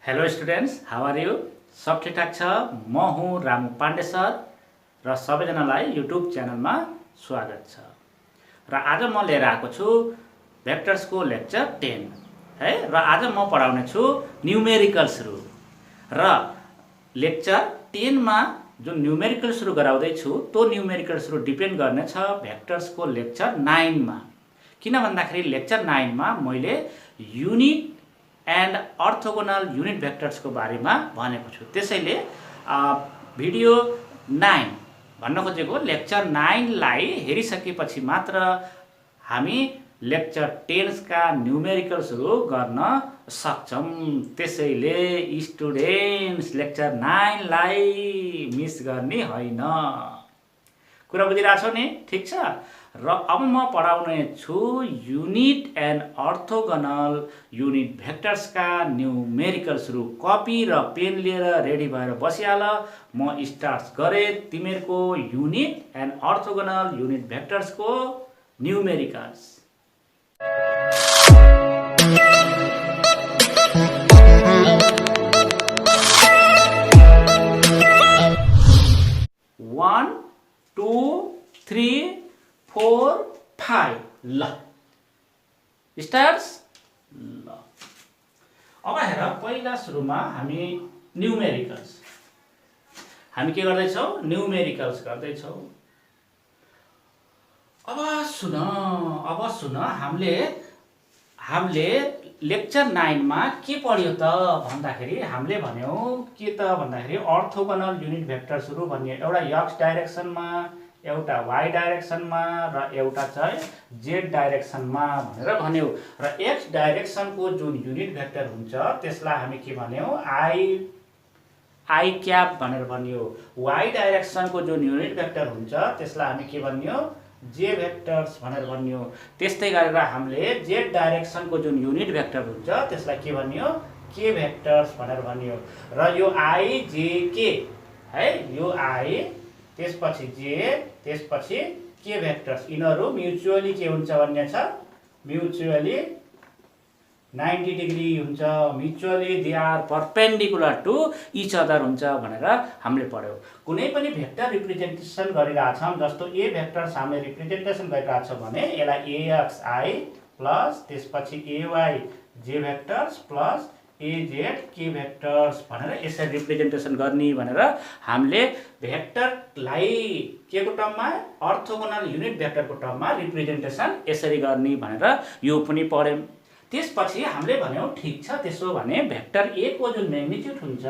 Hello students, how are you? सब ठिकठाक छ। म हुँ रामु पाण्डे सर र सबैजनालाई युट्युब च्यानलमा स्वागत छ। र आज म लिएर आएको छु भेक्टर्सको लेक्चर 10 है। र आज म पढाउने छु न्युमेरिकल्सहरू। र लेक्चर 10 मा जुन न्युमेरिकल्सहरू गराउँदैछु त्यो न्युमेरिकल्सहरू डिपेन्ड गर्नेछ भेक्टर्सको लेक्चर 9 मा। किन भन्दाखेरि लेक्चर 9 मा मैले युनिट एन्ड अर्थोगोनल युनिट भेक्टर्सको बारेमा भनेको छु। त्यसैले भिडियो 9 भन्न खोजेको लेक्चर 9 लाई हेरिसकेपछि मात्र हामी लेक्चर 10 का न्युमेरिकल्सहरू गर्न सक्छौं। त्यसैले स्टुडेन्ट्स लेक्चर 9 लाई मिस गर्ने होइन। कुरा बुझिरहेछौ नि? ठीक छ। र अब म पढाउने छु युनिट एन्ड अर्थोगोनल युनिट भेक्टर्सका न्युमेरिकल्सहरू। कपी र पेन लिएर रेडी भएर बसिहाल। म स्टार्ट गरे तिमीहरूको युनिट एन्ड अर्थोगोनल युनिट भेक्टर्सको न्युमेरिकल्स। One, 2, 3, 4, 5 ल स्टार्ट्स ल। अब हेर, पहिला सुरुमा हामी न्युमेरिकल्स हामी के गर्दैछौ? न्युमेरिकल्स गर्दैछौ। अब सुन हामीले लेक्चर 9 मा के पढ्यो त भन्दाखेरि हामीले भन्यौ के त भन्दाखेरि अर्थोगोनल युनिट भेक्टर्सहरू भन्ने एउटा एक्स डाइरेक्सनमा, एउटा वाई डाइरेक्सनमा र एउटा चाहिँ जेड डाइरेक्सनमा भनेर भन्यौ। र एक्स डाइरेक्सनको जुन युनिट भेक्टर हुन्छ त्यसलाई हामी के भन्यौ? आई क्याप भनेर भन्यौ। वाई डाइरेक्सनको जुन युनिट भेक्टर हुन्छ त्यसलाई हामी के भन्यौ? जे भेक्टर्स भनेर भन्यौ। त्यस्तै गरेर हामीले जेड डाइरेक्सनको जुन युनिट भेक्टर हुन्छ त्यसलाई के भन्यौ? के भेक्टर्स भनेर भन्यौ। र यो आई जे के है, यो आई त्यसपछि जे त्यसपछि के भेक्टर्स, यिनीहरू म्युचुअली के हुन्छ भन्ने छ? म्युचुअली 90 डिग्री हुन्छ। Mutually they are perpendicular to each other हुन्छ भनेर हामीले पढ्यौ। कुनै पनि भेक्टर रिप्रेजेन्टेसन गरिरहेछौँ, जस्तो ए भेक्टर्स हामीले रिप्रेजेन्टेसन गरिरहेछौँ भने यसलाई एएक्स आई प्लस त्यसपछि एवाई जे भेक्टर्स प्लस एजेड के भेक्टर्स भनेर यसरी रिप्रेजेन्टेसन गर्ने भनेर हामीले भेक्टरलाई के को टर्ममा? अर्थोगोनल युनिट भेक्टरको टर्ममा रिप्रेजेन्टेसन यसरी गर्ने भनेर यो पनि पढ्यौँ। त्यसपछि हामीले भन्यौ ठीक छ, त्यसो भने भेक्टर ए को जुन म्याग्निट्युड हुन्छ,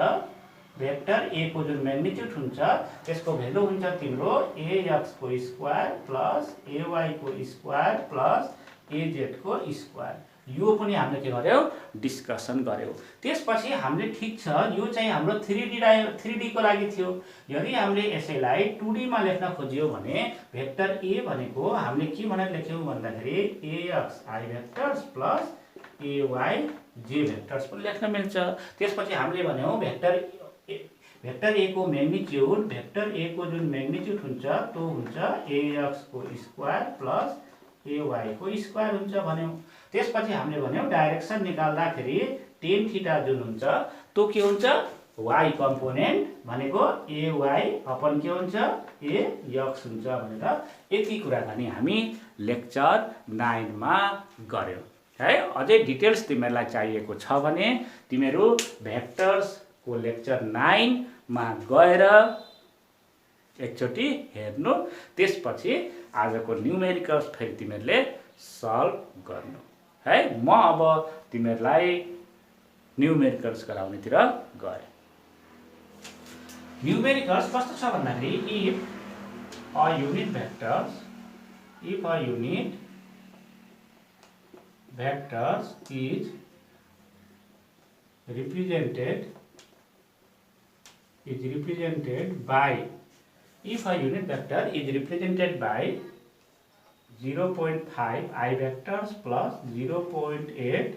भेक्टर ए को जुन म्याग्निट्युड हुन्छ त्यसको भ्यालु हुन्छ तिम्रो एएक्स को स्क्वायर प्लस एवाई को स्क्वायर प्लस एजेड को स्क्वायर। यो पनि हामीले के गर्यौ? डिस्कसन गर्यौ। त्यसपछि हामीले ठीक छ, यो चाहिँ हाम्रो 3D को लागि थियो। यदि हामीले यसैलाई 2D मा लेख्न खोजियो भने भेक्टर ए भनेको हामीले के भनेर लेख्यौं भन्दाखेरि एएक्स आई भेक्टर्स प्लस एवाई जे भेक्टर्स पनि लेख्न मिल्छ। त्यसपछि हामीले भन्यौ भेक्टर ए को म्याग्निट्युड, भेक्टर ए को जुन म्याग्निट्युड हुन्छ त्यो हुन्छ एएक्स को स्क्वायर प्लस एवाई को स्क्वायर हुन्छ भन्यौ। त्यसपछि हामीले भन्यौ डाइरेक्सन निकाल्दाखेरि टेन थीटा जुन हुन्छ त्यो के हुन्छ? वाई कम्पोनेन्ट भनेको एवाई अपन के हुन्छ? एएक्स हुन्छ भनेर यति कुराकानी हामी लेक्चर 9 मा गर्यौ है। अझै डिटेल्स तिमीहरूलाई चाहिएको छ भने तिमीहरू भेक्टर्सको लेक्चर 9 मा गएर एकचोटि हेर्नु। त्यसपछि आजको न्युमेरिकल्स फेरि तिमीहरूले सल्भ गर्नु है। म अब तिमीहरूलाई न्युमेरिकल्स गराउनेतिर गए। न्युमेरिकल्स कस्तो छ भन्दाखेरि if a unit vectors is represented by, if a unit vector is represented by 0.5 I vectors plus 0.8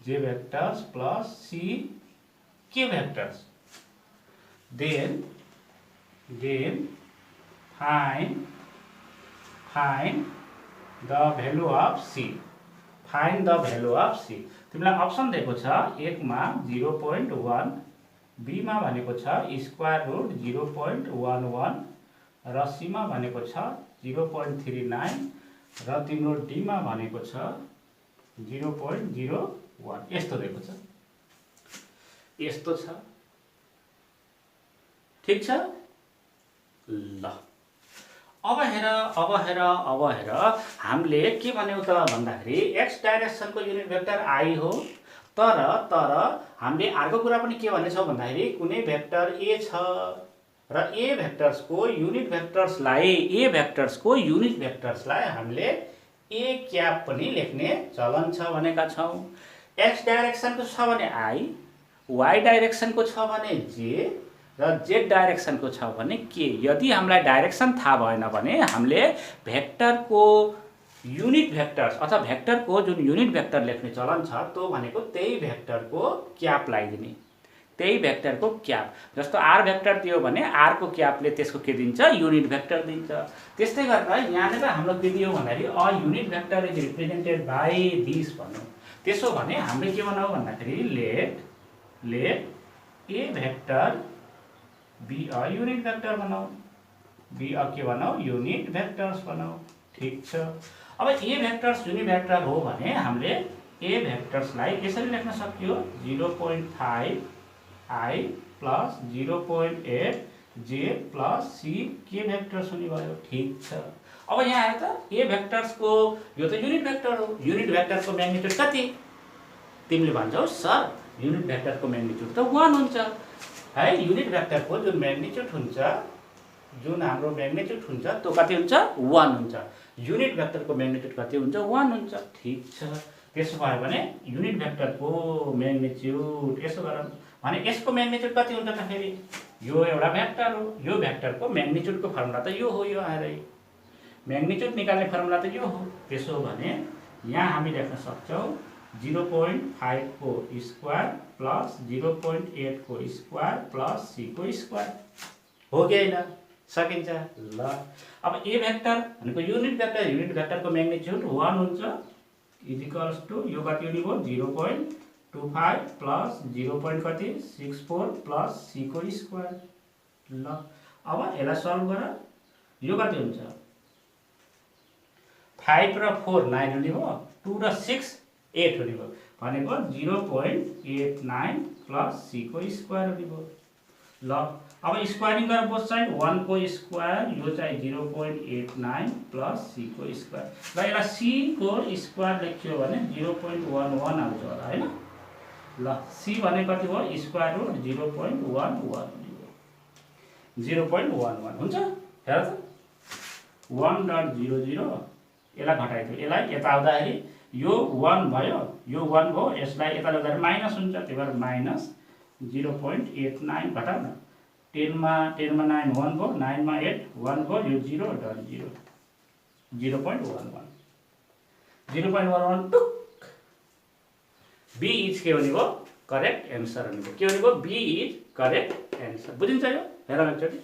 j vectors plus c k vectors, then find the value of c. Find the value of C. तिमीलाई option दिएको छ, एकमा 0.1, बीमा भनेको छ square root 0.11 र सीमा भनेको छ 0.39 र तिम्रो डीमा भनेको छ 0.01। यस्तो दिएको छ, यस्तो छ। ठीक छ। ल अब हेर हामीले के भन्यौ त भन्दाखेरि एक्स डाइरेक्सनको युनिट भेक्टर आई हो। तर हामीले अर्को कुरा पनि के भनेछौँ भन्दाखेरि कुनै भेक्टर ए छ र ए भेक्टर्सको युनिट भेक्टर्सलाई हामीले ए क्याप पनि लेख्ने चलन छ भनेका छौँ। एक्स डाइरेक्सनको छ भने आई, वाई डाइरेक्सनको छ भने जे र जेड डाइरेक्सनको छ भने के। यदि हामीलाई डाइरेक्सन थाहा भएन भने हामीले भेक्टरको युनिट भेक्टर्स अथवा भेक्टरको जुन युनिट भेक्टर लेख्ने चलन छ त्यो भनेको त्यही भेक्टरको क्याप लगाइदिने, त्यही भेक्टरको क्याप। जस्तो आर भेक्टर दियो भने आर को क्यापले त्यसको के दिन्छ, युनिट भेक्टर दिन्छ। त्यस्तै गरेर यहाँनिर हाम्रो के दियो भन्दाखेरि a unit vector is represented by this भन्नु। त्यसो भने हामीले के बनाऊ भन्दाखेरि let a vector B a unit vector बनाऊ, बी अ के बनाऊ, युनिट भेक्टर्स बनाऊ। ठीक छ। अब ए भेक्टर्स युनिट भेक्टर हो भने हामीले ए भेक्टर्सलाई यसरी लेख्न सक्यो, 0.5 आई प्लस 0.8 जे प्लस सी के भेक्टर्स हुने भयो। ठीक छ। अब यहाँ आयो त ए भेक्टर्सको यो त युनिट भेक्टर हो, युनिट भेक्टरको म्याग्निट्युड कति? तिमीले भन्छौ सर युनिट भेक्टरको म्याग्निट्युड त 1 हुन्छ है। युनिट भेक्टरको जुन म्याग्निट्युड हुन्छ, जुन हाम्रो म्याग्निट्युड हुन्छ त्यो कति हुन्छ, 1 हुन्छ। युनिट भेक्टरको म्याग्निट्युड कति हुन्छ, 1 हुन्छ। ठीक छ। त्यसो भयो भने युनिट भेक्टरको म्याग्निट्युड यसो गरौँ भने यसको म्याग्निट्युड कति हुन्छ त फेरि, यो एउटा भेक्टर हो, यो भेक्टरको म्याग्निट्युडको फर्मुला त यो हो, यो आएरै म्याग्निट्युड निकाल्ने फर्मुला त यो हो। त्यसो भने यहाँ हामी लेख्न सक्छौँ 0.5 को स्क्वायर प्लस 0.8 को स्क्वायर प्लस सी को स्क्वायर हो कि होइन, सकिन्छ। ल अब ए भेक्टर भनेको युनिट भेक्टरको म्याग्निट्युड 1 हुन्छ इज इक्वल्स टु यो कति हुने भयो 0.25 प्लस 0.64 प्लस सी को स्क्वायर। ल अब यसलाई सल्भ गर, यो कति हुन्छ 5 र 4 9 हुने भयो, 2 र 6 8 हुने भयो भनेको 0.89 प्लस सी को स्क्वायर हुने भयो। ल अब स्क्वायरिङ गरेर बोथ साइड 1 को स्क्वायर यो चाहिँ 0.89 प्लस सी को स्क्वायर र यसलाई सी को स्क्वायर लेख्यो भने 0.11 आउँछ होला हैन। ल सी भने कति भयो स्क्वायर रुट 0.11 0.11 हुन्छ। हेर त 1.00 यसलाई घटाइदियो, यसलाई यता आउँदाखेरि यो 1 भयो, यो 1 भयो, यसलाई यता ल्याउँदा माइनस हुन्छ, त्यही भएर माइनस 0.89 घटाउ न। 10 मा 9 1 भयो, 9 मा 8 1 भयो, यो 0.0 0.11 0.11 टुक बी इज के हुने भयो करेक्ट एन्सर हुने भयो। के हुने भयो बी इज करेक्ट एन्सर। बुझिन्छ यो? हेर एकचोटि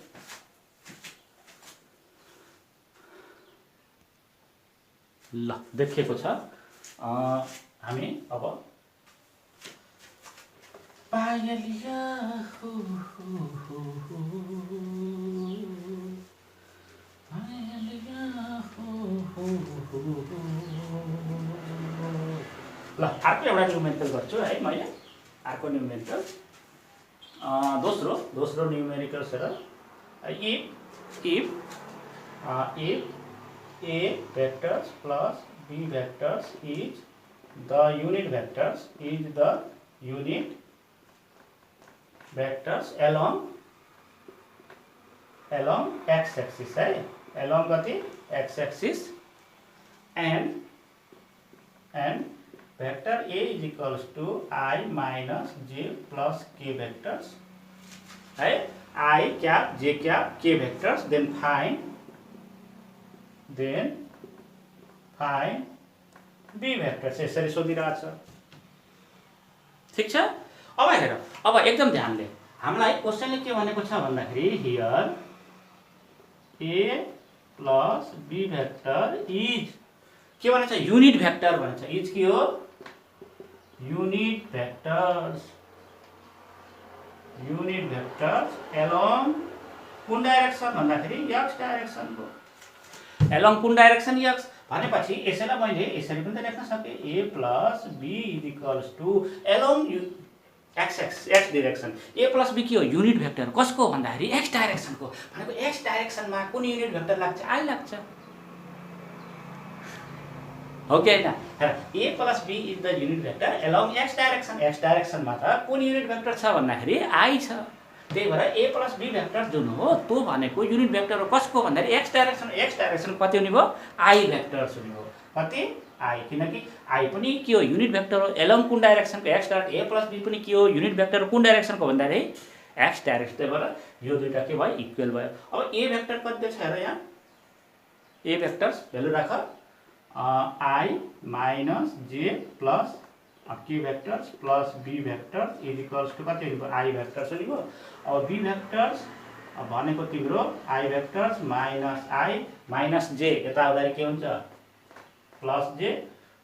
ल देखिएको छ। हामी अब पायलिया हो पायलिया हो ल अर्को एउटा न्युमेरिकल गर्छु है मैले। अर्को न्युमेरिकल दोस्रो numerical sir if A vectors plus B vectors is the unit vectors along x axis है, along कति x axis and vector A is equals to I minus j plus k vectors है, I cap j cap k vectors, then find B vectors यसरी सोधिरहेछ। ठिक छ। अब हेर, अब एकदम ध्यानले हामीलाई क्वेशनले के भनेको छ भन्दाखेरि here A plus B vector is के भन्छ युनिट भेक्टर भन्छ इज के हो युनिट भेक्टर्स एलोङ कुन डाइरेक्सन भन्दाखेरि एक्स डाइरेक्सनको एलोङ कुन डाइरेक्सन एक्स भनेपछि यसैलाई मैले यसरी पनि त लेख्न सके a plus b equals to along x direction a plus b के हो युनिट भेक्टर कसको भन्दाखेरि एक्स डाइरेक्सनको भनेको एक्स डाइरेक्सनमा कुन युनिट भेक्टर लाग्छ आई लाग्छ हो कि हैन a plus b is the unit vector along X डाइरेक्सनमा त कुन युनिट भेक्टर छ भन्दाखेरि आई छ त्यही भएर a plus b भेक्टर जुन हो त्यो भनेको युनिट भेक्टर हो कसको भन्दाखेरि एक्स डाइरेक्सन कति हुने भयो आई भेक्टर्स हुने भयो कति आई किनकि आई पनि के हो युनिट भेक्टर हो एलोङ कुन डाइरेक्सनको X direction a plus b पनि के हो युनिट भेक्टर कुन डाइरेक्सनको भन्दाखेरि एक्स डाइरेक्सन त्यही भएर यो दुईटा के भयो इक्वल भयो अब a भेक्टर कति छ हेर यहाँ a भेक्टर्स भ्यालु राख I minus J plus K vectors plus B vectors is equals to कति हुने आई भेक्टर्स हुने भयो अब बी भेक्टर्स भनेको तिम्रो आई भेक्टर्स माइनस जे यता आउँदाखेरि के हुन्छ प्लस जे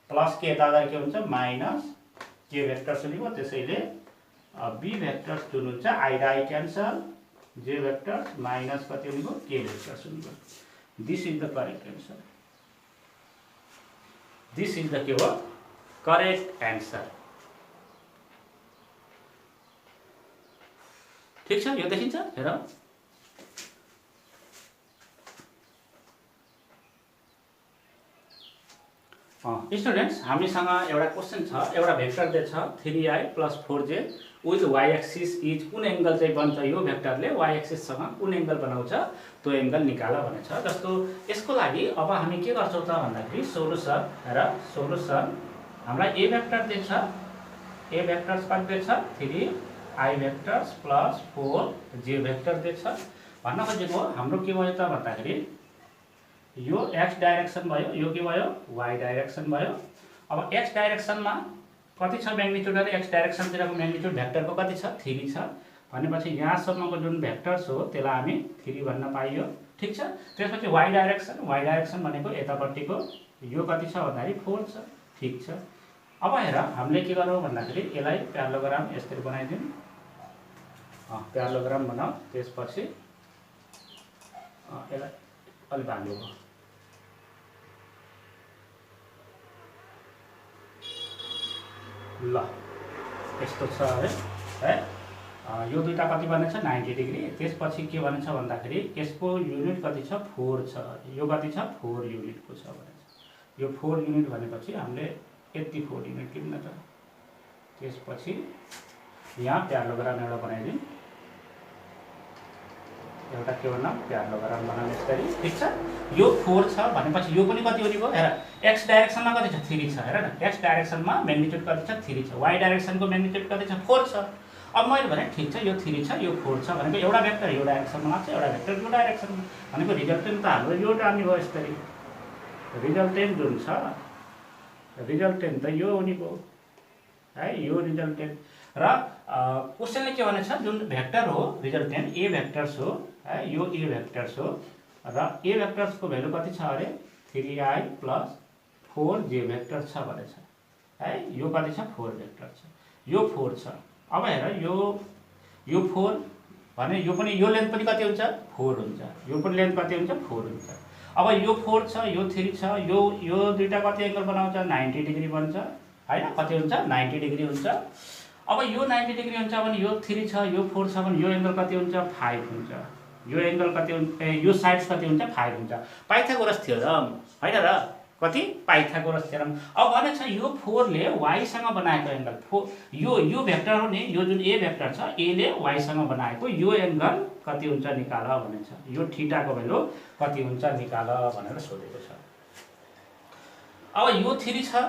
प्लस के यता आउँदाखेरि के हुन्छ माइनस जे भेक्टर्स हुने भयो त्यसैले बी भेक्टर्स जुन हुन्छ आई र आई क्यान्सल जे भेक्टर्स माइनस कति हुने भयो के भेक्टर्स हुने भयो this is the correct answer this is the के हो करेक्ट एन्सर ठीक छ यो देखिन्छ हेर स्टुडेन्ट्स हामीसँग एउटा क्वेसन छ एउटा भेक्टर दिएको छ 3i + 4j with y axis is कुन एंगल चाहिँ बन्छ यो भेक्टरले y एक्सिस सँग कुन एंगल बनाउँछ त्यो एंगल निकाल भनेछ जस्तो यसको लागि अब हामी के गर्छौं त भन्दाखेरि सोलुसन र सोलुसन हामीलाई a भेक्टर दिन्छ a भेक्टर्स कति दिन्छ 3i भेक्टर्स + 4j भेक्टर दिन्छ भन्न खोजेको हाम्रो के भयो त भन्दाखेरि यो x डाइरेक्सन भयो यो के भयो y डाइरेक्सन भयो अब x डाइरेक्सनमा कति छ म्याग्निट्युड र x डाइरेक्सनतिरको म्याग्निट्युड भेक्टरको कति छ 3 छ भनेपछि यहाँसम्मको जुन भेक्टर्स हो त्यसलाई हामी 3 भन्न पाइयो ठीक छ त्यसपछि y डाइरेक्सन भनेको यतापट्टिको यो कति छ भन्दाखेरि 4 छ ठीक छ अब हेर हामीले के गरौँ भन्दाखेरि यसलाई प्यारालोग्राम यसरी बनाइदिउँ प्यारालोग्राम बनाऊ त्यसपछि यसलाई अलि भाग्नु भयो ल यस्तो छ है यो दुईटा कति बनेछ 90 डिग्री त्यसपछि के बनेछ भन्दाखेरि यसको युनिट कति छ 4 छ यो कति छ 4 युनिटको छ भनेछ यो 4 युनिट भनेपछि हामीले यति 4 युनिट किन्न त त्यसपछि यहाँ प्यारालोग्राम एउटा बनाइदिउँ एउटा के बनाऊ प्यारालोग्राम बनाउँ यसरी ठीक छ यो 4 छ भनेपछि यो पनि कति हुने भयो हेर x डाइरेक्सनमा कति छ 3 छ हेर न x डाइरेक्सनमा म्याग्निट्युड कति छ 3 छ y डाइरेक्सनको म्याग्निट्युड कति छ 4 छ अब मैले भने ठीक छ यो 3 छ यो 4 छ भनेको एउटा भेक्टर यो डाइरेक्सनमा लाग्छ एउटा भेक्टर यो डाइरेक्सनमा भनेको रिजल्टेन्ट त हाम्रो यो टार्ने भयो यसरी रिजल्टेन्ट जुन छ रिजल्टेन्ट त यो हुने भयो है यो रिजल्टेन्ट र क्वेशनले के भनेछ जुन भेक्टर हो रिजल्टेन्ट ए भेक्टर्स हो है यो ए भेक्टर्स हो र ए भेक्टर्सको भ्यालु कति छ अरे 3i + 4j भेक्टर छ भनेछ है यो कति छ 4 भेक्टर छ यो 4 छ अब हेर यो 4 भने यो पनि यो लेन्थ पनि कति हुन्छ 4 हुन्छ यो पनि लेन्थ कति हुन्छ 4 हुन्छ अब यो 4 छ यो 3 छ यो दुईटा कति एंगल बनाउँछ 90 डिग्री बन्छ हैन कति हुन्छ 90 डिग्री हुन्छ अब यो 90 डिग्री हुन्छ भने यो 3 छ यो 4 छ भने यो एंगल कति हुन्छ 5 हुन्छ यो एंगल कति हुन्छ यो साइड्स कति हुन्छ 5 हुन्छ पाइथागोरस थ्योरम हैन र कति पाइथागोरस थ्योरम अब भनेछ यो 4 ले y सँग बनाएको एंगल यो भेक्टर हो नि यो जुन a भेक्टर छ a ले y सँग बनाएको यो एंगल कति हुन्छ निकाल भनेछ यो थीटाको भ्यालु कति हुन्छ निकाल भनेर सोधेको छ अब यो 3 छ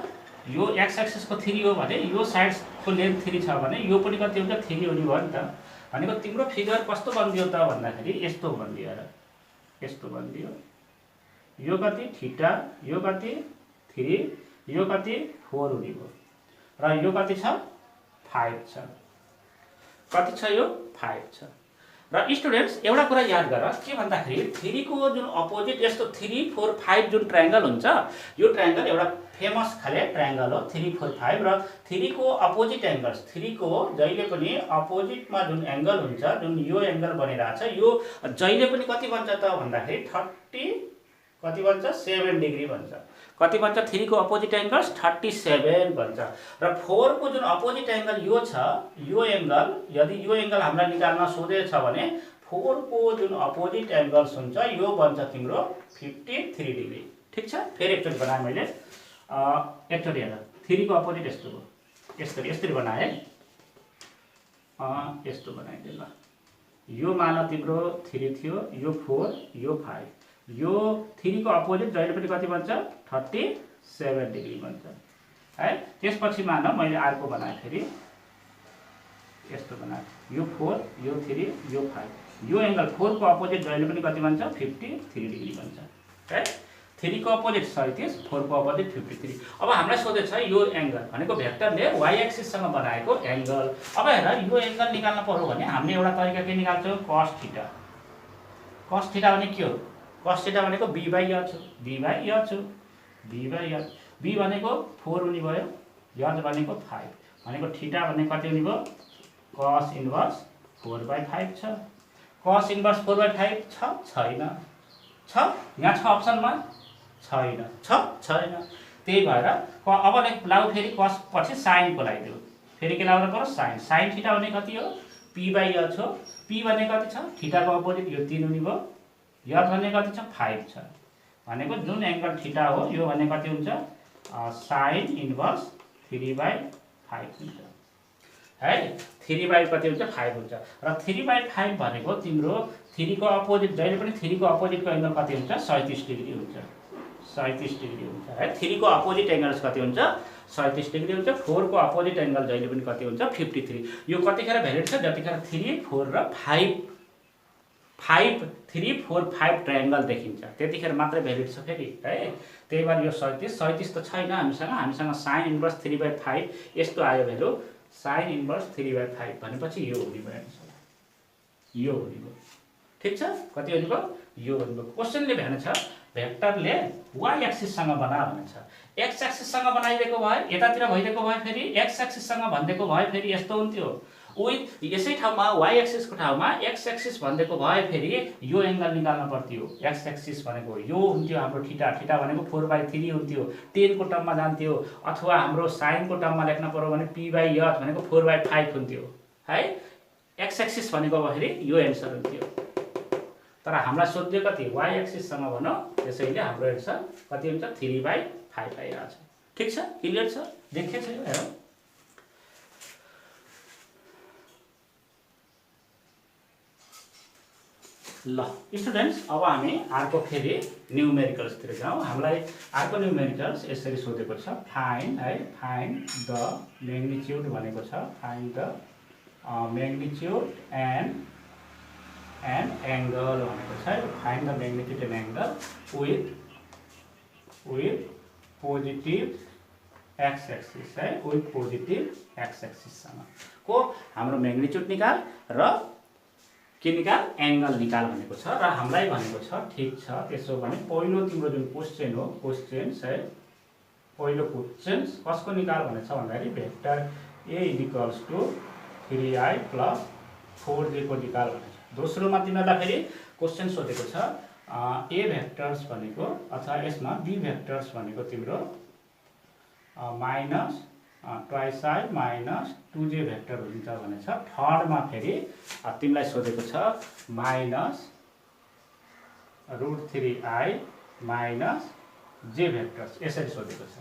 यो x एक्सिस को 3 हो भने यो साइड्स को लेन्थ 3 छ भने यो पनि कति हुन्छ 3 हुने भयो नि त भनेको तिम्रो फिगर कस्तो बन्दियो त भन्दाखेरि यस्तो बन्दियो र यस्तो बन्दियो यो कति थीटा यो कति 3 यो कति 4 हुने भयो र यो कति छ 5 छ कति छ यो 5 छ र स्टुडेन्ट्स एउटा कुरा याद गर के भन्दाखेरि 3 को जुन अपोजिट यस्तो 3 4 5 जुन ट्रायंगल हुन्छ यो ट्रायंगल एउटा फेमस खाले ट्रायंगल हो 3 4 5 र 3 को अपोजिट एंगल्स 3 को जहिले पनि अपोजिटमा जुन एंगल हुन्छ जुन यो एंगल बनिरहेछ यो जहिले पनि कति बन्छ त भन्दाखेरि 30 कति बन्छ 7 डिग्री बन्छ कति बन्छ 3 को अपोजिट एंगल्स 37 बन्छ र 4 को जुन अपोजिट एंगल यो छ यो एंगल यदि यो एंगल हामीलाई निकाल्न सोधे छ भने 4 को जुन अपोजिट एंगल्स हुन्छ यो बन्छ तिम्रो 53 डिग्री ठीक छ फेरि एकचोटी बनाए मैले एकचोटी हेर 3 को अपोजिट यस्तो हो यसरी बनाए यस्तो बनाइदिए ल यो मान तिम्रो 3 थियो यो 4 यो 5 यो 3 को अपोजिट जहिले पनि कति बन्छ 37 डिग्री बन्छ है त्यसपछि मान मैले अर्को बनाए फेरि यस्तो बनाए यो 4 यो 3 यो 5 यो एंगल 4 को अपोजिट जहिले पनि कति बन्छ 53 डिग्री बन्छ है 3 को अपोजिट 37 4 को अपोजिट 53 अब हामीलाई सोधेछ यो एंगल भनेको भेक्टरले y एक्सिस सँग बनाएको एंगल अब हेर यो एंगल निकाल्न पर्यो भने हामीले एउटा तरिका के निकाल्छौं cos थीटा भने के हो cos थीटा भनेको b by h हो b by h b भनेको 4 हुने भयो h भनेको 5 भनेको थीटा भनेको कति हुने भयो cos इन्भर्स 4 by 5 छ cos इन्भर्स 4 by 5 छ छैन छ यहाँ छ अप्सनमा छैन त्यही भएर अब लाउ फेरि cos पछि sin को लगाइदियो फेरि के लाउन पर्यो sin थीटा भने कति हो p by h हो p भने कति छ थीटा को अपोजिट यो 3 हुने भयो h भने कति छ 5 छ भनेको जुन एंगल थीटा हो यो भने कति हुन्छ sin इन्भर्स 3 by 5 हुन्छ है 3 by कति हुन्छ 5 हुन्छ र 3 by 5 भनेको तिम्रो 3 को अपोजिट जहिले पनि 3 को अपोजिट को एंगल कति हुन्छ 37 डिग्री हुन्छ 37 डिग्री हुन्छ है 3 को अपोजिट एंगल्स कति हुन्छ 37 डिग्री हुन्छ 4 को अपोजिट एंगल जहिले पनि कति हुन्छ 53 यो कतिखेर भ्यालिड छ जतिखेर 3 4 र 5 3 4 5 ट्रायंगल देखिन्छ त्यतिखेर मात्र भ्यालिड छ फेरि है त्यही भएर यो 37 त छैन हामीसँग sin इन्भर्स 3 by 5 यस्तो आयो भ्यालु sin इन्भर्स 3 by 5 भनेपछि यो हुने भयो आन्सर यो हुने भयो ठीक छ कति हुने भयो यो हुने भयो क्वेशनले भनेछ भेक्टरले y एक्सिस सँग बना भनेछ x एक्सिस सँग बनाइदिएको भए यतातिर भइदिएको भए फेरि x एक्सिस सँग भन्देको भए फेरि यस्तो हुन्थ्यो विथ यसै ठाउँमा y एक्सिस को ठाउँमा x एक्सिस भन्देको भए फेरि यो एंगल निकाल्न पर्थ्यो x एक्सिस भनेको यो हुन्थ्यो हाम्रो थीटा भनेको 4 by 3 हुन्थ्यो tan को टर्ममा जान्थ्यो अथवा हाम्रो sin को टर्ममा लेख्न पर्यो भने p by h भनेको 4 by 5 हुन्थ्यो है x एक्सिस भनेको फेरि यो एन्सर हुन्थ्यो तर हामीलाई सोध्यो कति y एक्सिस सँग भनौ त्यसैले हाम्रो एन्सर कति हुन्छ 3 by 5 आइरहेछ ठीक छ क्लियर छ देखे छ यो हेरौ ल स्टुडेन्ट्स अब हामी अर्को फेरि न्यूमेरिकल्स तिर जाउँ हामीलाई अर्को न्यूमेरिकल्स यसरी सोधेको छ फाइन्ड द म्याग्निट्युड भनेको छ find the magnitude and angle भनेको छ find the magnitude and angle with positive x axis है विथ पोजिटिभ एक्स एक्सिस सँग को हाम्रो म्याग्निट्युड निकाल र के निकाल एंगल निकाल भनेको छ र हामीलाई भनेको छ ठीक छ त्यसो भने पहिलो तिम्रो जुन क्वेशन हो क्वेशन्स है पहिलो क्वेशन्स कसको निकाल भनेछ भन्दाखेरि vector a equals to 3i plus 4j को निकाल भनेछ दोस्रोमा तिमीलाई फेरि क्वेशन सोधेको छ a भेक्टर्स भनेको अथवा यसमा b भेक्टर्स भनेको तिम्रो minus twice i minus 2j vector हुन्छ भनेछ थर्ड मा फेरि तिमीलाई सोधेको छ minus √3i minus j vectors यसरी सोधेको छ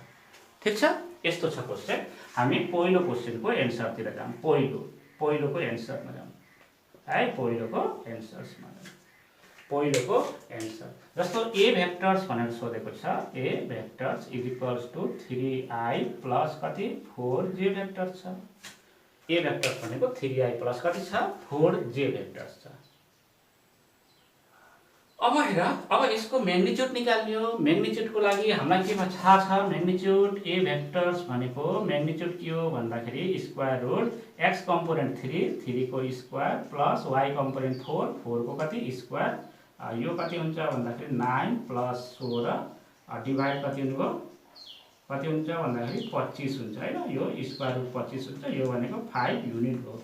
ठीक छ यस्तो छ क्वेशन हामी पहिलो क्वेशनको एन्सर तिर जाम पहिलोको एन्सरमा जाम है पहिलोको एन्सर्समा पहिलोको एन्सर जस्तो a भेक्टर्स भनेर सोधेको छ a vectors is equals to 3i plus कति 4j भेक्टर छ a भेक्टर्स भनेको 3i प्लस कति छ 4j भेक्टर्स छ अब हेर, अब यसको म्याग्निट्युड निकाल्ने हो। म्याग्निट्युडको लागि हामीलाई के थाहा छ, म्याग्निट्युड ए भेक्टर्स भनेको म्याग्निट्युड के हो भन्दाखेरि स्क्वायर रुट एक्स कम्पोनेन्ट 3 को स्क्वायर प्लस वाई कम्पोनेन्ट 4 को कति स्क्वायर, यो कति हुन्छ भन्दाखेरि 9 प्लस 16 डिभाइड कति हुने भयो, कति हुन्छ भन्दाखेरि 25 हुन्छ हैन। यो स्क्वायर रुट 25 हुन्छ, यो भनेको 5 युनिट हो।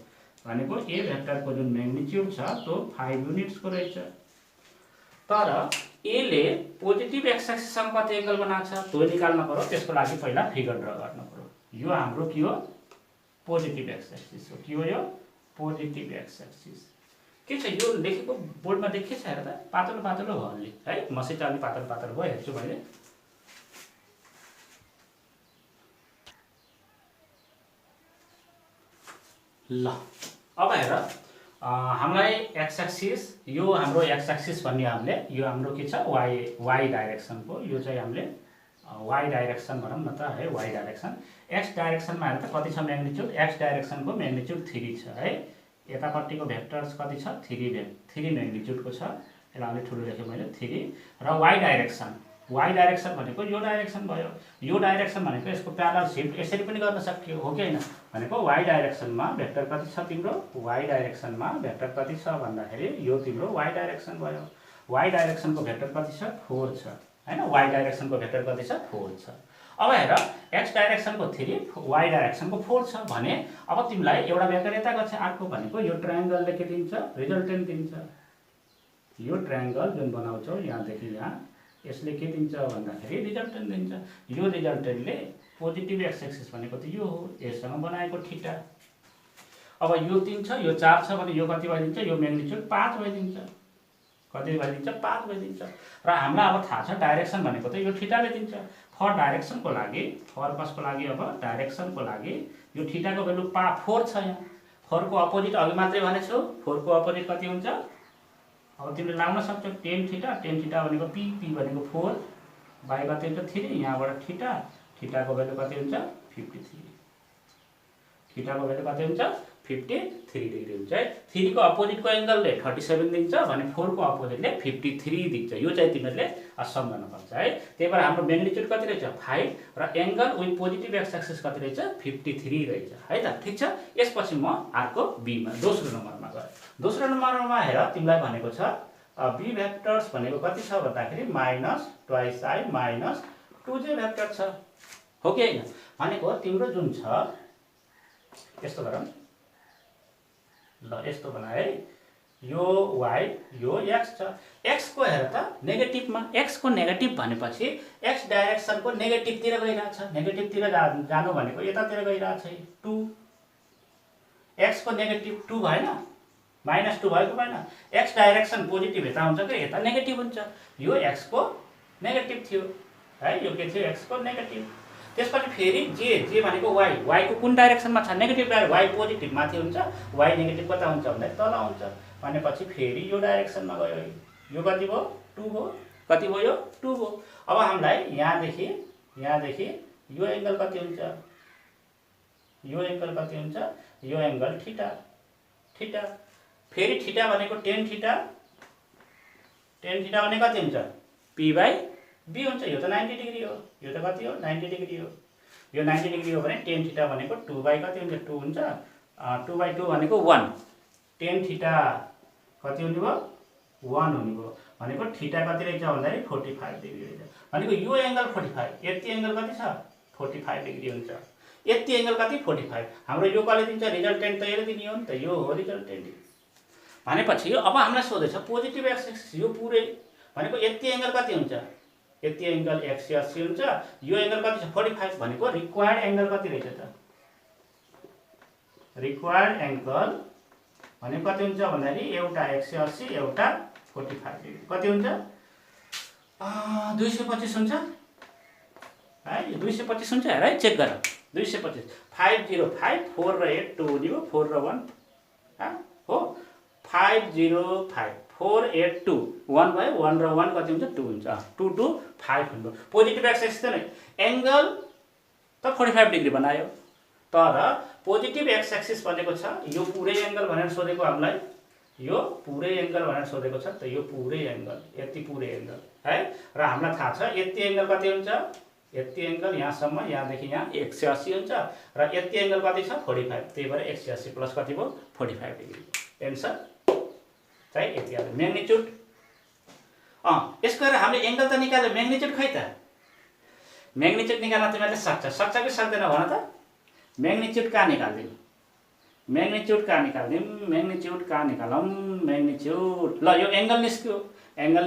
भनेको ए भेक्टरको जुन म्याग्निट्युड छ त्यो 5 युनिट्सको रहेछ। तर एले पोजिटिभ एक्स एक्सिससँग कति एंगल बनाएको छ त्यो निकाल्न पर्यो। त्यसको लागि पहिला फिगर ड्रा गर्न पर्यो। यो हाम्रो के हो, पोजिटिभ एक्स एक्सिस हो। के हो यो, पोजिटिभ एक्स एक्सिस। के छ यो लेखेको बोर्डमा देखिन्छ हेर त, पातलो पातलो हो अलि है, मसित अलि पातलो पातलो भयो हेर्छु मैले। ल अब हेर, हामीलाई एक्स एक्सिस, यो हाम्रो एक्स एक्सिस भन्ने हामीले यो हाम्रो के छ वाई डाइरेक्सनको, यो चाहिँ हामीले वाई डाइरेक्सन भनौँ न त है, वाई डाइरेक्सन। एक्स डाइरेक्सनमा हेर त कति छ म्याग्निट्युड, एक्स डाइरेक्सनको म्याग्निट्युड 3 छ है। यतापट्टिको भेक्टर्स कति छ, 3 म्याग्निट्युडको छ। यसलाई अलि ठुलो लेखेँ मैले 3। र वाई डाइरेक्सन भनेको यो डाइरेक्सन भयो। यो डाइरेक्सन भनेको यसको प्यारलल शिफ्ट यसरी पनि गर्न सकियो हो कि हैन। भनेको वाई डाइरेक्सनमा भेक्टर कति छ तिम्रो, वाई डाइरेक्सनमा भेक्टर कति छ भन्दाखेरि यो तिम्रो वाई डाइरेक्सन भयो। वाई डाइरेक्सनको भेक्टर कति छ, 4 छ हैन। वाई डाइरेक्सनको भेक्टर कति छ, 4 छ। अब हेर, एक्स डाइरेक्सनको 3, वाई डाइरेक्सनको 4 छ भने अब तिमीलाई एउटा भेक्टर यता गछ आको भनेको यो ट्रायंगलले के दिन्छ, रिजल्टेन्ट दिन्छ। यो ट्रायंगल जुन बनाउँछौ यहाँदेखि यहाँ, यसले के दिन्छ भन्दाखेरि रिजल्टेन्ट दिन्छ। यो रिजल्टेन्टले पोजिटिभ एक्स एक्सिस भनेको त यो हो, यससँग बनाएको थीटा। अब यो 3 छ, यो 4 छ भने यो कति भइदिन्छ, यो म्याग्निट्युड 5 भइदिन्छ। कति भइदिन्छ, 5 भइदिन्छ। र हामीलाई अब थाहा छ डाइरेक्सन भनेको त यो थीटाले दिन्छ। फर डाइरेक्सनको लागि, फर कसको लागि, अब डाइरेक्सनको लागि यो थीटाको भ्यालु 4 छ यहाँ। 4 को अपोजिट अघि मात्रै भनेछु, 4 को अपोजिट कति हुन्छ, अब तिमीले लाउन सक्छौ टेन थीटा भनेको पी भनेको 4 बाई कति हुन्छ 3, यहाँबाट थीटाको भ्यालु कति हुन्छ 53, थीटाको भ्यालु कति हुन्छ 53 डिग्री हुन्छ है। 3 को अपोजिटको एंगलले 37 दिन्छ भने 4 को अपोजिटले 53 दिन्छ। यो चाहिँ तिमीहरूले सम्झन पर्छ है। त्यही भएर हाम्रो म्याग्निट्युड कति रहेछ 5 र angle with positive x axis कति रहेछ 53 रहेछ है त। ठीक छ, यसपछि म अर्को बी मा दोस्रो नम्बरमा गए। दोस्रो नम्बरमा हेर, तिमीलाई भनेको छ बी भेक्टर्स भनेको कति छ भन्दाखेरि -2i - 2j भेक्टर छ हो कि हैन। भनेको तिम्रो जुन छ यस्तो गरौँ ल, यस्तो बनाए है, यो y यो x छ। x को हेर त नेगेटिभमा, x को नेगेटिभ भनेपछि x डाइरेक्सनको नेगेटिभतिर गइरहेको छ। नेगेटिभतिर जानु भनेको यतातिर गइरहेको छ 2, x को नेगेटिभ 2 भएन, -2 भएको भएन। x डाइरेक्सन पोजिटिभ यता हुन्छ कि यता नेगेटिभ हुन्छ। यो x को नेगेटिभ थियो है, यो के थियो x को नेगेटिभ। त्यसपछि फेरि जे भनेको y को कुन डाइरेक्सनमा छ, नेगेटिभ डाइरेक्सन, y पोजिटिभ माथि हुन्छ, y नेगेटिभ कता हुन्छ भन्दा तल हुन्छ। भनेपछि फेरि यो डाइरेक्सनमा गयो, यो कति भयो 2 भयो, कति भयो 2 भयो। अब हामीलाई यहाँदेखि यो एंगल कति हुन्छ, यो एंगल कति हुन्छ, यो एंगल थीटा। फेरि थीटा भनेको टेन थीटा भने कति हुन्छ p/b हुन्छ। यो त 90 डिग्री हो, यो त कति हो 90 डिग्री हो। यो 90 डिग्री हो भने टेन थीटा भनेको 2 बाई कति हुन्छ 2 हुन्छ, 2/2 भनेको 1, टेन थीटा कति हुने भयो 1 हुने भयो। भनेको थीटा कति रहेछ भन्दाखेरि 45 डिग्री रहेछ। भनेको यो एंगल 45, यति एंगल कति छ 45 डिग्री हुन्छ। यति एंगल कति 45। हाम्रो यो कले दिन्छ रिजल्टेन्ट, त यसले दिने हो नि त, यो हो रिजल्टेन्ट। भनेपछि अब हामीलाई सोधेछ पोजिटिभ एक्स एक्सिस यो पुरै भनेको यति एंगल कति हुन्छ, यति एंगल 180 हुन्छ। यो एंगल कति छ 45 भनेको रिक्वायर्ड एंगल कति रहेछ त, रिक्वायर्ड एंगल भनेको कति हुन्छ भन्दाखेरि एउटा 180 एउटा 45 डिग्री कति हुन्छ 225 हुन्छ है। 225 हुन्छ हेर है, चेक गर 225 505 4 र 8 2 दियो 4 र 1 हो 505 4 8 2 1 भयो, 1 र 1 कति हुन्छ 2 हुन्छ, 2 2 5 हुन्छ। पोजिटिभ एक्स एक्सिस त एंगल त 45 डिग्री बनायो, तर पोजिटिभ एक्स एक्सिस भनेको छ यो पुरै एंगल भनेर सोधेको हामीलाई यो पुरै एङ्गल भनेर सोधेको छ त यो पुरै एङ्गल यति पुरै एङ्गल है र हामीलाई थाहा छ यति एङ्गल कति हुन्छ यति एङ्गल यहाँसम्म यहाँदेखि यहाँ 180 हुन्छ र यति एङ्गल कति छ 45 त्यही भएर 180 प्लस कति भयो 45 डिग्री एन्सर चाहिँ यति आयो म्याग्निट्युड यसको गरेर हामीले एङ्गल त निकाल्यो म्याग्निट्युड खै त म्याग्निट्युड निकाल्न तिमीहरूले सक्छ कि सक्दैन भन त म्याग्निट्युड कहाँ निकाल्दिनु म्याग्निट्युड कहाँ निकालौँ म्याग्निट्युड ल यो एङ्गल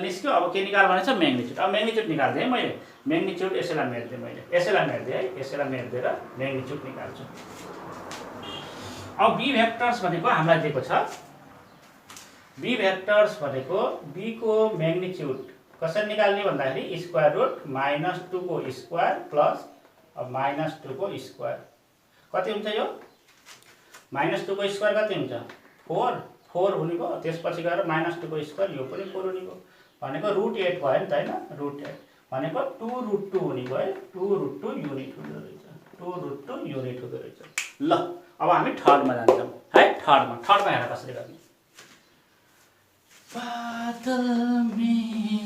निस्क्यो अब के निकाल भनेछ म्याग्निट्युड अब म्याग्निट्युड निकाल्दिएँ मैले म्याग्निट्युड यसैलाई मेट्दिएँ मैले यसैलाई मेट्दिएर म्याग्निट्युड निकाल्छु अब बी भेक्टर्स भनेको हामीलाई दिएको छ बी भेक्टर्स भनेको बी को म्याग्निट्युड कसरी निकाल्ने भन्दाखेरि स्क्वायर रुट -2 को स्क्वायर प्लस -2 को स्क्वायर कति हुन्छ यो -2 को स्क्वायर कति हुन्छ 4 हुने भयो त्यसपछि गएर -2 को स्क्वायर यो पनि 4 हुने भयो भनेको √8 भयो नि त हैन √8 भनेको 2√2 हुने भयो 2√2 युनिट हुँदो रहेछ ल अब हामी थर्डमा जान्छौँ है थर्डमा हेर कसरी गर्ने बादल में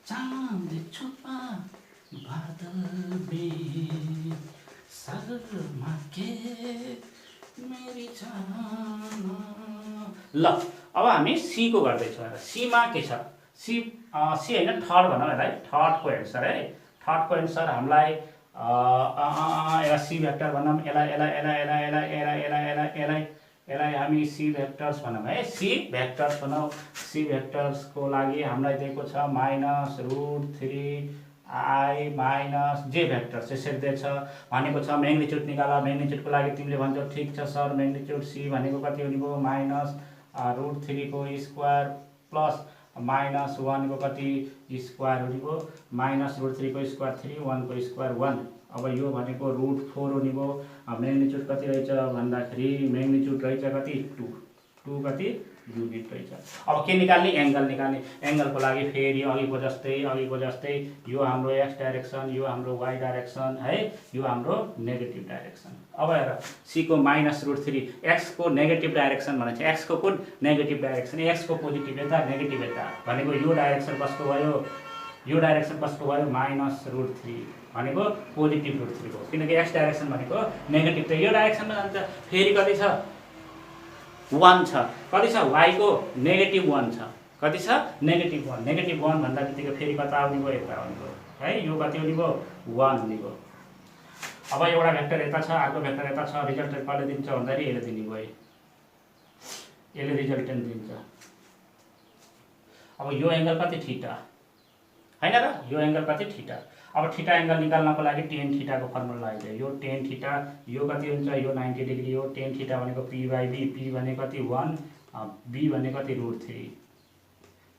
चाँद छुपा बादल में शर्मा के मेरी जान ल अब हामी सी को गर्दैछौँ सीमा के छ सी हैन थर्ड भनौँ यसलाई थर्डको एन्सर है थर्डको एन्सर हामीलाई एउटा सी भेक्टर भनौँ यसलाई हामी सी भेक्टर्स भनौँ है सी भेक्टर्स को लागि हामीलाई दिएको छ -√3i - j भेक्टर्स यसरी दिएछ भनेको छ म्याग्निट्युड निकाल म्याग्निट्युडको लागि तिमीले भन्छौ ठिक छ सर म्याग्निट्युड सी भनेको कति हुने भयो -√3 को स्क्वायर प्लस -1 को कति स्क्वायर हुने भयो -√3 को स्क्वायर 3 1 को स्क्वायर 1 अब यो भनेको √4 हुने भयो म्याग्निट्युड कति रहेछ भन्दाखेरि म्याग्निट्युड रहेछ कति 2 कति युनिट रहेछ अब के निकाल्ने एङ्गलको लागि फेरि अघिको जस्तै यो हाम्रो एक्स डाइरेक्सन यो हाम्रो वाइ डाइरेक्सन है यो हाम्रो नेगेटिभ डाइरेक्सन अब हेर सी को -√3 एक्स को नेगेटिभ डाइरेक्सन भनेको छ एक्स को कुन नेगेटिभ डाइरेक्सन एक्स को पोजिटिभ यता नेगेटिभ यता भनेको यो डाइरेक्सन कसको भयो -√3 भनेको पोजिटिभ √3 हो किनकि एक्स डाइरेक्सन भनेको नेगेटिभ त यो डाइरेक्सनमा जान्छ फेरि कति छ 1 छ कति छ y को -1 छ कति छ -1 भन्दा बित्तिकै फेरि कता आउने भयो यता आउने भयो है यो कति हुने भयो 1 हुने भयो अब एउटा भेक्टर यता छ अर्को भेक्टर यता छ रिजल्टेन्ट कसले दिन्छ भन्दाखेरि यसले दिने भयो यसले रिजल्टेन्ट दिन्छ अब यो एङ्गल कति थीटा हैन र यो एङ्गल कति थीटा अब थीटा एङ्गल निकाल्नको लागि tan थीटा को फर्मुला लगाइदियो यो tan थीटा यो कति हुन्छ यो 90 डिग्री हो tan थीटा भनेको p/b p भनेको कति 1 b भनेको कति √3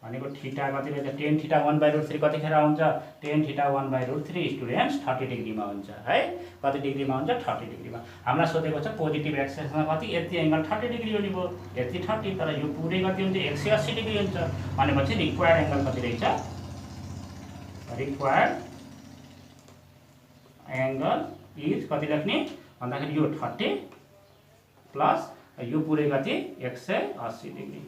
भनेको थीटा कति रहेछ tan थीटा 1/√3 कतिखेर हुन्छ tan थीटा 1/√3 स्टुडेन्ट्स 30 डिग्रीमा हुन्छ है कति डिग्रीमा हुन्छ 30 डिग्रीमा हामीलाई सोधेको छ पोजिटिभ एक्सिसमा कति यति एङ्गल 30 डिग्री हुने भयो यति 30 तर यो पुरै कति हुन्छ 180 डिग्री हुन्छ भनेपछि रिक्वायर्ड एङ्गल कति रहेछ रिक्वायर्ड एङ्गल इज कति राख्ने भन्दाखेरि यो 30 प्लस यो पुरै कति 180 डिग्री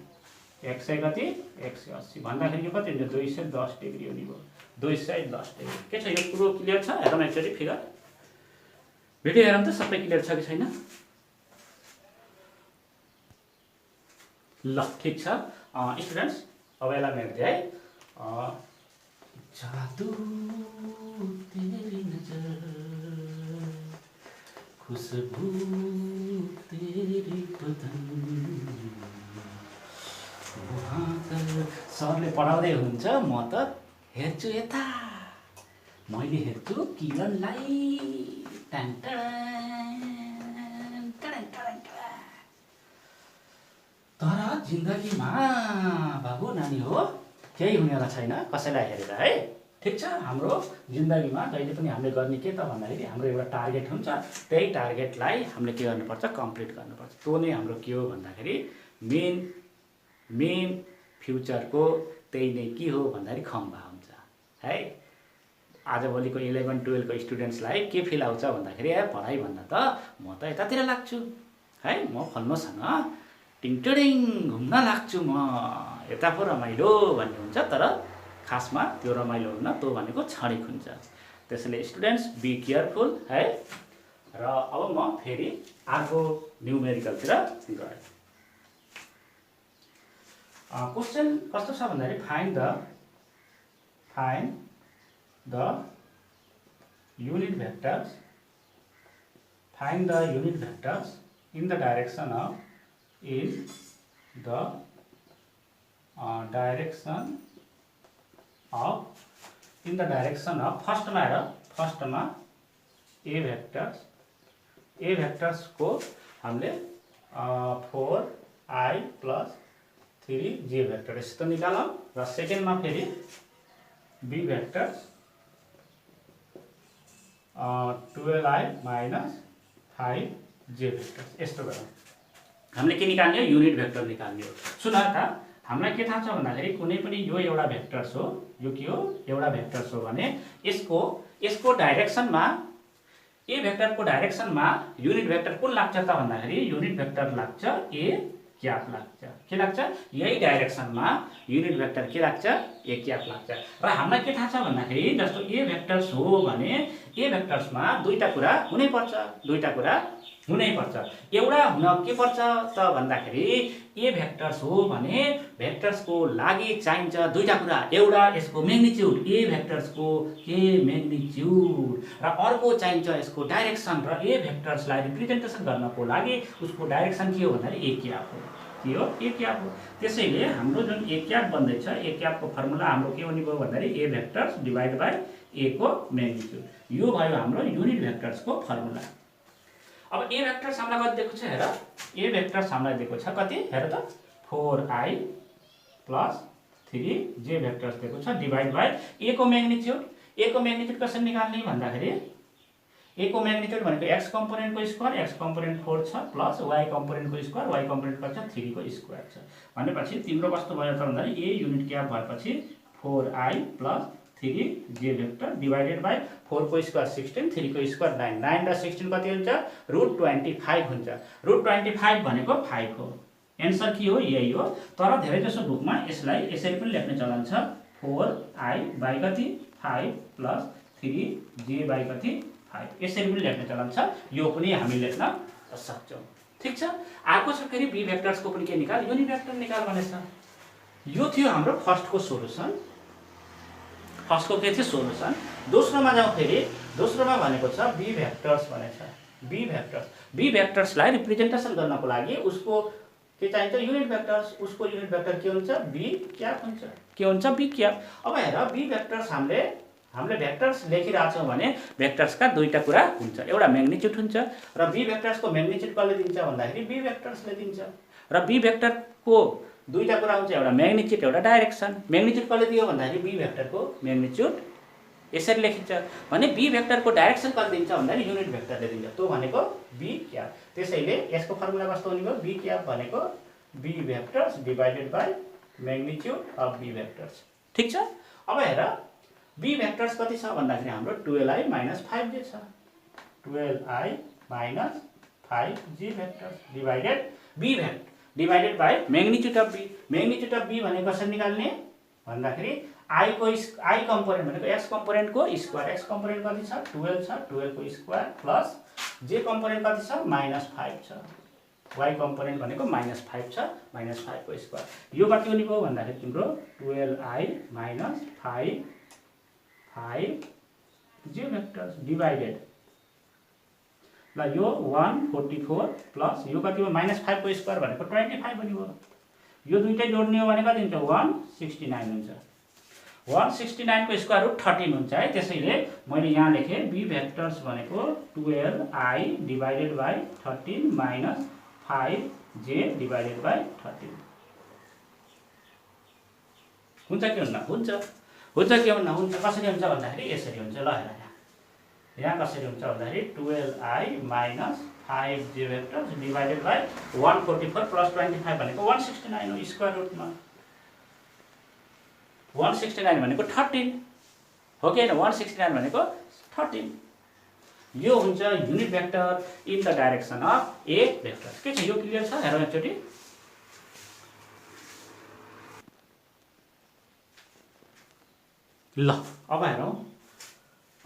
100 कति 180 भन्दाखेरि यो कति हुन्छ 210 डिग्री हुने भयो 210 डिग्री के छ यो कुरो क्लियर छ हेरौँ एकचोटि फिगर भिडियो हेरौँ त सबै क्लियर छ कि छैन ल ठीक छ स्टुडेन्ट्स अब यसलाई मेट्दै है जादू तेरी नजर खुशबू तेरी बदन सरले पढाउँदै हुनुहुन्छ म त हेर्छु यता मैले हेर्छु किरणलाई तर जिन्दगीमा बाबु नानी हो केही हुनेवाला छैन कसैलाई हेरेर है ठिक छ हाम्रो जिन्दगीमा कहिले पनि हामीले गर्ने के त भन्दाखेरि हाम्रो एउटा टार्गेट हुन्छ त्यही टार्गेटलाई हामीले के गर्नुपर्छ कम्प्लिट गर्नुपर्छ त्यो नै हाम्रो के हो भन्दाखेरि मेन फ्युचरको त्यही नै के हो भन्दाखेरि खम्बा हुन्छ है आजभोलिको 11 12 को स्टुडेन्ट्सलाई के फिल आउँछ भन्दाखेरि पढाइ भन्दा त म त यतातिर लाग्छु है म फल्नोसँग टिङटिडिङ घुम्न लाग्छु म यता पो रमाइलो भन्ने हुन्छ, तर खासमा त्यो रमाइलो हुन्न, त्यो भनेको क्षणिक हुन्छ। त्यसैले स्टुडेन्ट्स बी केयरफुल है। र अब म फेरि अर्को न्युमेरिकलतिर गएँ। क्वेसन कस्तो छ भन्दाखेरि find the unit vectors in the direction of फर्स्टमा ए भेक्टर्स को हामीले 4i + 3j भेक्टर यस्तो निकालौं र सेकेन्डमा फेरि be vectors 12i - 5j vectors यस्तो गरौँ। हामीले के निकाल्ने हो? युनिट भेक्टर निकाल्ने हो। सुन त, हामीलाई के थाहा छ भन्दाखेरि कुनै पनि यो एउटा भेक्टर्स हो, यो के हो? एउटा भेक्टर्स हो भने यसको डाइरेक्सनमा ए भेक्टरको डाइरेक्सनमा युनिट भेक्टर कुन लाग्छ त भन्दाखेरि युनिट भेक्टर लाग्छ ए क्याप लाग्छ। के लाग्छ? यही डाइरेक्सनमा युनिट भेक्टर के लाग्छ? ए क्याप लाग्छ। र हामीलाई के थाहा छ भन्दाखेरि जस्तो ए भेक्टर्स हो भने ए भेक्टर्समा दुईटा कुरा हुनै पर्छ, एउटा हुन के पर्छ त भन्दाखेरि ए भेक्टर्स हो भने भेक्टर्सको लागि चाहिन्छ दुईटा कुरा, एउटा यसको म्याग्निट्युड, ए भेक्टर्सको के म्याग्निट्युड, र अर्को चाहिन्छ यसको डाइरेक्सन। र ए भेक्टर्सलाई रिप्रेजेन्टेसन गर्नको लागि उसको डाइरेक्सन के हो भन्दाखेरि ए क्याप हो। के हो? ए क्याप हो। त्यसैले हाम्रो जुन ए क्याप बन्दैछ, ए क्यापको फर्मुला हाम्रो के हुने भयो भन्दाखेरि ए भेक्टर्स डिभाइड बाइ ए को म्याग्निट्युड। यो भयो हाम्रो युनिट भेक्टर्सको फर्मुला। अब ए भेक्टर्स हामीलाई कति दिएको छ हेर? ए भेक्टर्स हामीलाई दिएको छ कति? हेर त, 4i + 3j भेक्टर्स दिएको छ डिभाइड बाइ ए को म्याग्निट्युड। ए को म्याग्निट्युड कसरी निकाल्ने भन्दाखेरि ए को म्याग्निट्युड भनेको x कम्पोनेन्टको स्क्वायर, x कम्पोनेन्ट 4 छ प्लस y कम्पोनेन्टको स्क्वायर, y कम्पोनेन्ट कति छ? 3 को स्क्वायर छ। भनेपछि तिम्रो कस्तो भयो त भन्दाखेरि ए युनिट क्याप भएपछि 4i + 3j vector divided by 4 को स्क्वायर 16, 3 को स्क्वायर 9, 9 र 16 कति हुन्छ? √25 हुन्छ। √25 भनेको 5 हो। एन्सर के हो? यही हो। तर धेरै जसो बुकमा यसलाई यसरी पनि लेख्ने चलन छ, 4i बाइ कति? 5 + 3j बाइ कति? 5। यसरी पनि लेख्ने चलन छ। यो पनि हामी लेख्न सक्छौं। ठीक छ। अर्को छ फेरि बी भेक्टर्सको पनि के निकाल? युनिट भेक्टर निकाल भनेछ। यो थियो हाम्रो फर्स्टको सोलुसन। फर्स्टको के थियो? सोलुसन। दोस्रोमा जाउँ फेरि। दोस्रोमा भनेको छ बी भेक्टर्स भनेछ। बी भेक्टर्सलाई रिप्रेजेन्टेसन गर्नको लागि उसको के चाहिन्छ? Unit vectors. उसको युनिट भेक्टर के हुन्छ? बी क्याप हुन्छ। के हुन्छ? B cap. अब हेर, बी भेक्टर्स हामीले भेक्टर्स लेखिरहेछौँ भने भेक्टर्सका दुईटा कुरा हुन्छ, एउटा म्याग्निट्युड हुन्छ, र बी भेक्टर्सको म्याग्निट्युड कसले दिन्छ भन्दाखेरि बी भेक्टर्सले दिन्छ। र बी भेक्टरको दुईटा कुरा हुन्छ, एउटा म्याग्निट्युड, एउटा डाइरेक्सन। म्याग्निट्युड कसले दियो भन्दाखेरि बी भेक्टरको म्याग्निट्युड यसरी लेखिन्छ भने बी भेक्टरको डाइरेक्सन कसले दिन्छ भन्दाखेरि युनिट भेक्टरले दिन्छ। त्यो भनेको बी क्याप। त्यसैले यसको फर्मुला कस्तो हुने भयो? बी क्याप भनेको B vectors divided by magnitude of B vectors. ठीक छ। अब हेर, बी भेक्टर्स कति छ भन्दाखेरि हाम्रो 12i - 5j छ। 12i - 5j vectors divided B vector divided by magnitude of B. Magnitude of B भनेको कसरी निकाल्ने भन्दाखेरि आई कम्पोनेन्ट भनेको x कम्पोनेन्टको स्क्वायर, x कम्पोनेन्ट कति छ? 12 छ, 12 को स्क्वायर प्लस j कम्पोनेन्ट कति छ? -5 छ, y कम्पोनेन्ट भनेको -5 छ, -5 को स्क्वायर। यो कति हुने भयो भन्दाखेरि तिम्रो 12i - 5j भेक्टर्स डिवाइडेड ल यो 144 प्लस यो कति हो? -5 को स्क्वायर भनेको 25 हुने भयो। यो दुईटै जोड्ने हो भने कति हुन्छ? 169 हुन्छ। 169 को स्क्वायर रुट 13 हुन्छ है। त्यसैले मैले यहाँ लेखेँ बी भेक्टर्स भनेको 12i divided by 13 minus 5j divided by 13 हुन्छ कि हुन्न? हुन्छ। हुन्छ कि हुन्न? हुन्छ। कसरी हुन्छ भन्दाखेरि यसरी हुन्छ। ल हेर, यहाँ कसरी हुन्छ भन्दाखेरि 12i माइनस 5j vectors divided by 144 plus 25 भनेको 169 हो स्क्वायर रुटमा। 169 भनेको 13 हो कि हैन? 169 भनेको 13। यो हुन्छ unit vector in the direction of A vector. के छ? यो क्लियर छ? हेरौँ एकचोटि। ल अब हेरौँ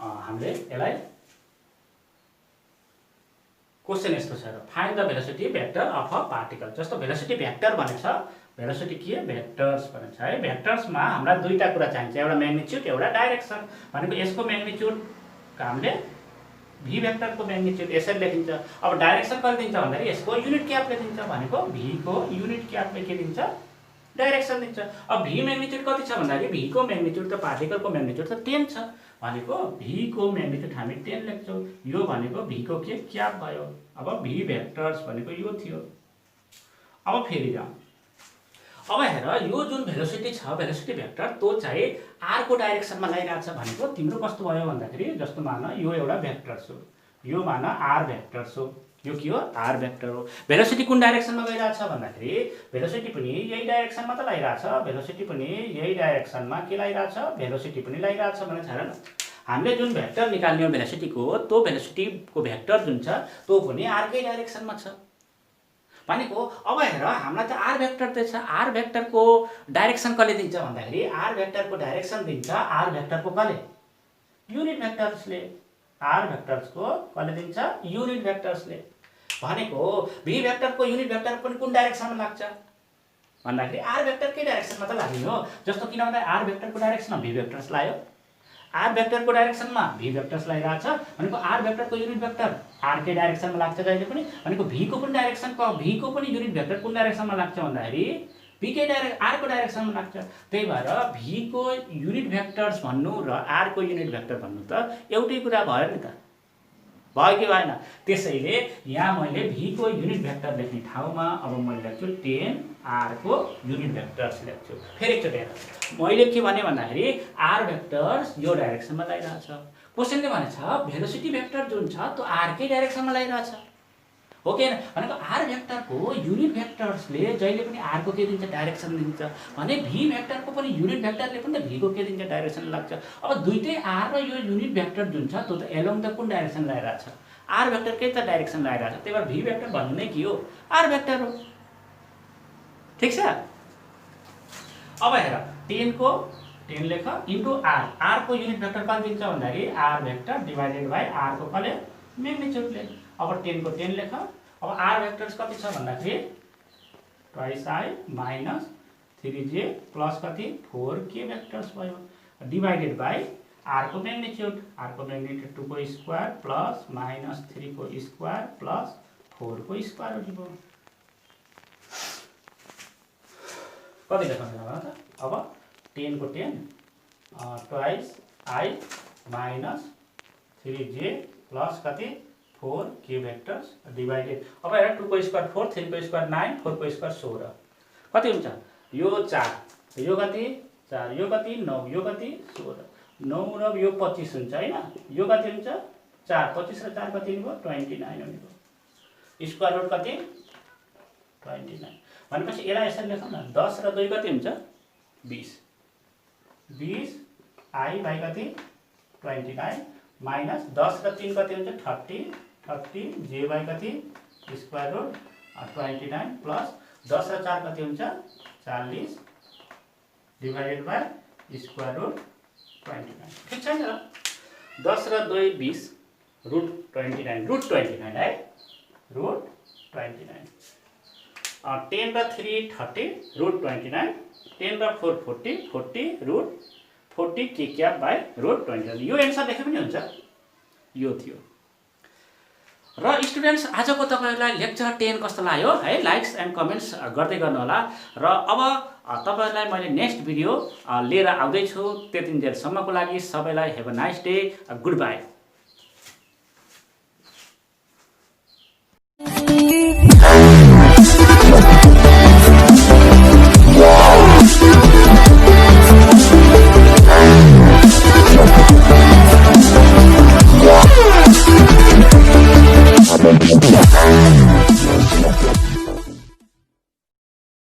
हामीले यसलाई क्वेसन यस्तो छ र find the velocity vector of a particle. जस्तो भेलोसिटी भेक्टर भनेको छ, भेलोसिटी के भेक्टर्स भनेको छ है। भेक्टर्समा हामीलाई दुईटा कुरा चाहिन्छ, एउटा म्याग्निट्युड एउटा डाइरेक्सन। भनेको यसको म्याग्निट्युड हामीले भी भेक्टरको म्याग्निट्युड यसरी लेखिन्छ। अब डाइरेक्सन कहिले दिन्छ भन्दाखेरि यसको युनिट क्यापले दिन्छ, भनेको भी को युनिट क्यापले के दिन्छ डाइरेक्सन दिन्छ। अब भी म्याग्निट्युड कति छ भन्दाखेरि भी को म्याग्निट्युड त पार्टिकलको म्याग्निट्युड त 10 छ, भनेको भी को म्याग्निट्युड हामी 10 लेख्छौँ। यो भनेको भी को के क्याप भयो। अब भी भेक्टर्स भनेको यो थियो। अब फेरि जाउँ, अब हेर यो जुन भेलोसिटी छ भेलोसिटी भेक्टर त्यो चाहिँ आर को डाइरेक्सनमा लागिरहेछ। भनेको तिम्रो कस्तो भयो भन्दाखेरि जस्तो मान यो एउटा भेक्टर हो, यो मान आर भेक्टर हो, यो के हो आर भेक्टर हो। भेलोसिटी कुन डाइरेक्सनमा गइरहेछ भन्दाखेरि भेलोसिटी पनि यही डाइरेक्सनमा त लागिरहेछ, भेलोसिटी पनि यही डाइरेक्सनमा के लागिरहेछ भेलोसिटी पनि लागिरहेछ भने छ र। हामीले जुन भेक्टर निकाल्ने हो भेलोसिटीको त्यो भेलोसिटीको भेक्टर जुन छ त्यो पनि आरकै डाइरेक्सनमा छ। भनेको अब हेर हामीलाई त आर भेक्टर त छ, आर भेक्टरको डाइरेक्सन कसले दिन्छ भन्दाखेरि आर भेक्टरको डाइरेक्सन दिन्छ आर भेक्टरको कसले युनिट भेक्टर्सले। आर भेक्टर्सको कसले दिन्छ युनिट भेक्टर्सले। भनेको भी भेक्टरको युनिट भेक्टर पनि कुन डाइरेक्सनमा लाग्छ भन्दाखेरि आर भेक्टरकै डाइरेक्सनमा त लाग्ने हो। जस्तो किन भन्दा आर भेक्टरको डाइरेक्सनमा भी भेक्टर्स लाग्यो, आर भेक्टरको डाइरेक्सनमा भी भेक्टर्स लागिरहेछ, भनेको आर भेक्टरको युनिट भेक्टर आर के डाइरेक्सनमा लाग्छ जहिले पनि। भनेको भी को पनि डाइरेक्सन भी को पनि युनिट भेक्टर कुन डाइरेक्सनमा लाग्छ भन्दाखेरि भी के आर को डाइरेक्सनमा लाग्छ। त्यही भएर भी को युनिट भेक्टर्स भन्नु र आर को युनिट भेक्टर भन्नु त एउटै कुरा भयो नि त, भयो कि भएन। त्यसैले यहाँ मैले भी को युनिट भेक्टर लेख्ने ठाउँमा अब मैले लेख्छु 10 आर को युनिट भेक्टर्स लेख्छु। फेरि एकचोटि हेर मैले के भने भन्दाखेरि आर भेक्टर्स यो डाइरेक्सनमा लागिरहेछ। क्वेसनले भनेछ भेलोसिटी भेक्टर जुन छ त्यो आर कै डाइरेक्सनमा लागिरहेछ हो कि हैन। भनेको आर भेक्टरको युनिट भेक्टर्सले जहिले पनि आर को के दिन्छ डाइरेक्सन दिन्छ, भने भी भेक्टरको पनि युनिट भेक्टरले पनि त भी को के दिन्छ डाइरेक्सन लाग्छ। अब दुईटै आर र यो युनिट भेक्टर जुन छ त्यो त एलोङ द कुन डाइरेक्सन लागिरहेछ आर भेक्टरकै त डाइरेक्सन लागिरहेछ। त्यही भएर भी भेक्टर भन्नु नै के हो आर भेक्टर हो, ठीक छ। अब हेर 10 को 10 लेख इन्टु आर, आर को युनिट भेक्टर कति दिन्छ भन्दाखेरि R vector divided by R को कसले म्याग्निट्युडले। अब 10 को 10 लेख। अब आर भेक्टर्स कति छ भन्दाखेरि twice I minus 3j plus कति 4k भेक्टर्स भयो, डिवाइडेड बाइ आर को म्याग्निट्युड, आर को म्याग्निट्युड 2 को स्क्वायर प्लस माइनस 3 को स्क्वायर प्लस 4 को स्क्वायर हो। कति लेख्नु त अब 10 को 10 twice I minus 3j plus कति 4k भेक्टर्स डिवाइडेड। अब हेर 2 को स्क्वायर 4, 3 को स्क्वायर 9, 4 को स्क्वायर 16 कति हुन्छ यो 4, यो कति 4, यो कति 9, यो कति 16, 9 र यो 25 हुन्छ हैन। यो कति हुन्छ 4, 25 र 4 कति भयो 29 हुनेको। स्क्वायर रुट कति 29 भनेपछि यसलाई यसरी लेखौँ न 10 र 2 कति हुन्छ 20, 20 आई बाइ कति 29 माइनस 10 र 3 कति हुन्छ 30, 30 जे बाइ कति स्क्वायर रुट 29 प्लस 10 र 4 कति हुन्छ 40 डिवाइडेड बाइ स्क्वायर रुट 29। ठिक छ नि। 10 र 2 20 रुट 29 है रुट 29। 10 र 3 30 रुट 29, 10 र 4 40, 40 root 40 K cap by root 29। यो एन्सर लेखे पनि हुन्छ। यो थियो र स्टुडेन्ट्स आजको तपाईहरुलाई लेक्चर 10 कस्तो लाग्यो है लाइक्स एन्ड कमेन्ट्स गर्दै गर्नु होला। र अब तपाईहरुलाई मैले नेक्स्ट भिडियो लिएर आउँदै छु। त्यतिन्जेलसम्मको लागि सबैलाई have a nice day, good by.